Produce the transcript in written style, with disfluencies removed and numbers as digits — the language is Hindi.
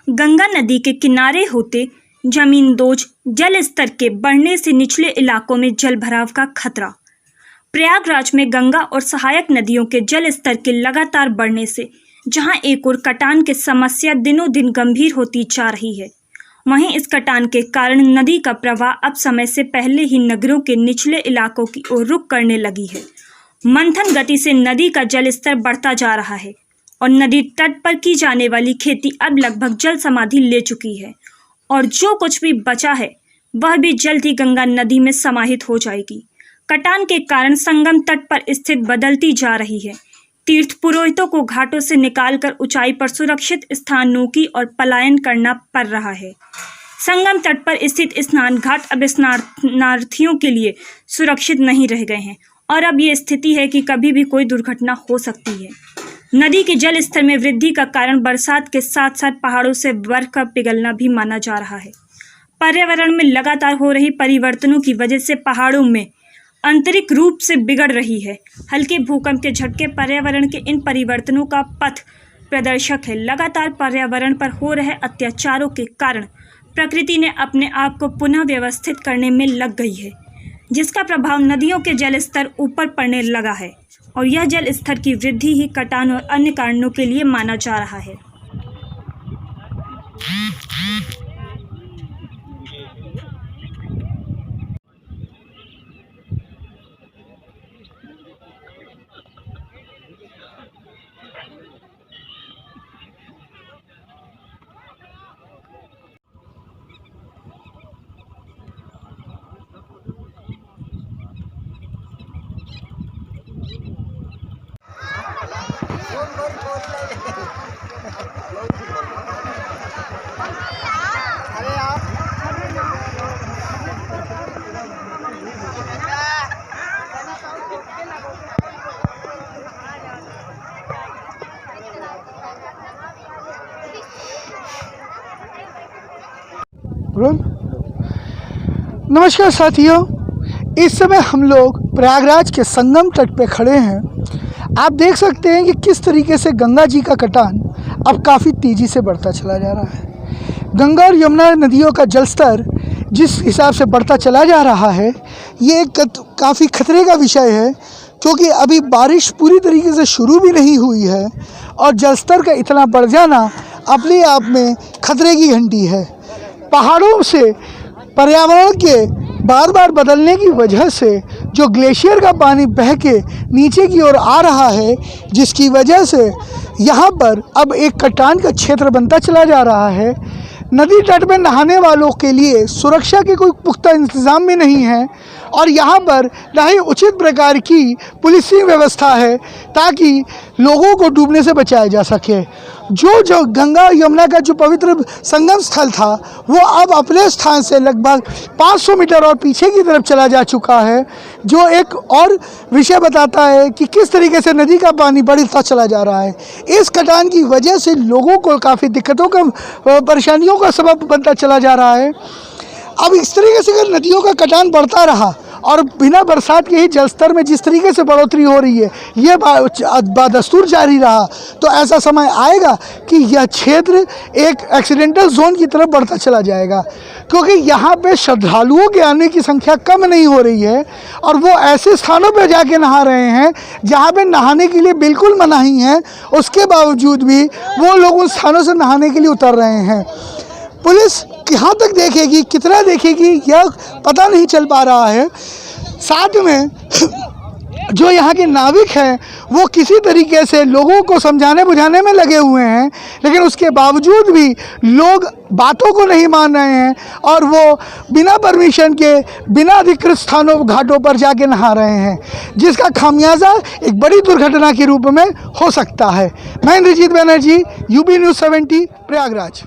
गंगा नदी के किनारे होते जमींदोज जल स्तर के बढ़ने से निचले इलाकों में जल भराव का खतरा। प्रयागराज में गंगा और सहायक नदियों के जल स्तर के लगातार बढ़ने से जहां एक ओर कटान की समस्या दिनों दिन गंभीर होती जा रही है, वहीं इस कटान के कारण नदी का प्रवाह अब समय से पहले ही नगरों के निचले इलाकों की ओर रुख करने लगी है। मंथन गति से नदी का जल स्तर बढ़ता जा रहा है और नदी तट पर की जाने वाली खेती अब लगभग जल समाधि ले चुकी है और जो कुछ भी बचा है वह भी जल्द ही गंगा नदी में समाहित हो जाएगी। कटान के कारण संगम तट पर स्थित बदलती जा रही है। तीर्थ पुरोहितों को घाटों से निकालकर ऊंचाई पर सुरक्षित स्थानों की ओर पलायन करना पड़ रहा है। संगम तट पर स्थित स्नान घाट अब स्नानार्थियों के लिए सुरक्षित नहीं रह गए हैं और अब ये स्थिति है कि कभी भी कोई दुर्घटना हो सकती है। नदी के जल स्तर में वृद्धि का कारण बरसात के साथ साथ पहाड़ों से बर्फ का पिघलना भी माना जा रहा है। पर्यावरण में लगातार हो रही परिवर्तनों की वजह से पहाड़ों में आंतरिक रूप से बिगड़ रही है। हल्के भूकंप के झटके पर्यावरण के इन परिवर्तनों का पथ प्रदर्शक है। लगातार पर्यावरण पर हो रहे अत्याचारों के कारण प्रकृति ने अपने आप को पुनः व्यवस्थित करने में लग गई है, जिसका प्रभाव नदियों के जल स्तर ऊपर पड़ने लगा है और यह जल स्तर की वृद्धि ही कटान और अन्य कारणों के लिए माना जा रहा है। नमस्कार साथियों, इस समय हम लोग प्रयागराज के संगम तट पे खड़े हैं। आप देख सकते हैं कि किस तरीके से गंगा जी का कटान अब काफ़ी तेज़ी से बढ़ता चला जा रहा है। गंगा और यमुना नदियों का जलस्तर जिस हिसाब से बढ़ता चला जा रहा है, ये एक काफ़ी खतरे का विषय है, क्योंकि अभी बारिश पूरी तरीके से शुरू भी नहीं हुई है और जलस्तर का इतना बढ़ जाना अपने आप में खतरे की घंटी है। पहाड़ों से पर्यावरण के बार बार बदलने की वजह से जो ग्लेशियर का पानी बह के नीचे की ओर आ रहा है, जिसकी वजह से यहाँ पर अब एक कटान का क्षेत्र बनता चला जा रहा है। नदी तट में नहाने वालों के लिए सुरक्षा के कोई पुख्ता इंतज़ाम भी नहीं है और यहाँ पर ना ही उचित प्रकार की पुलिसिंग व्यवस्था है ताकि लोगों को डूबने से बचाया जा सके। जो गंगा यमुना का जो पवित्र संगम स्थल था, वो अब अपने स्थान से लगभग 500 मीटर और पीछे की तरफ चला जा चुका है, जो एक और विषय बताता है कि किस तरीके से नदी का पानी बढ़ता चला जा रहा है। इस कटान की वजह से लोगों को काफ़ी दिक्कतों का परेशानियों का सबब बनता चला जा रहा है। अब इस तरीके से अगर नदियों का कटान बढ़ता रहा और बिना बरसात के ही जलस्तर में जिस तरीके से बढ़ोतरी हो रही है, ये बदस्तूर जारी रहा तो ऐसा समय आएगा कि यह क्षेत्र एक एक्सीडेंटल जोन की तरफ बढ़ता चला जाएगा, क्योंकि यहाँ पे श्रद्धालुओं के आने की संख्या कम नहीं हो रही है और वो ऐसे स्थानों पर जाके नहा रहे हैं जहाँ पे नहाने के लिए बिल्कुल मनाही है। उसके बावजूद भी वो लोग उन स्थानों से नहाने के लिए उतर रहे हैं। पुलिस कहाँ तक देखेगी, कितना देखेगी, यह पता नहीं चल पा रहा है। साथ में जो यहाँ के नाविक हैं वो किसी तरीके से लोगों को समझाने बुझाने में लगे हुए हैं, लेकिन उसके बावजूद भी लोग बातों को नहीं मान रहे हैं और वो बिना परमिशन के बिना अधिकृत स्थानों घाटों पर जाके नहा रहे हैं, जिसका खामियाजा एक बड़ी दुर्घटना के रूप में हो सकता है। मैं इंद्रजीत बनर्जी, यूपी न्यूज़ 70 प्रयागराज।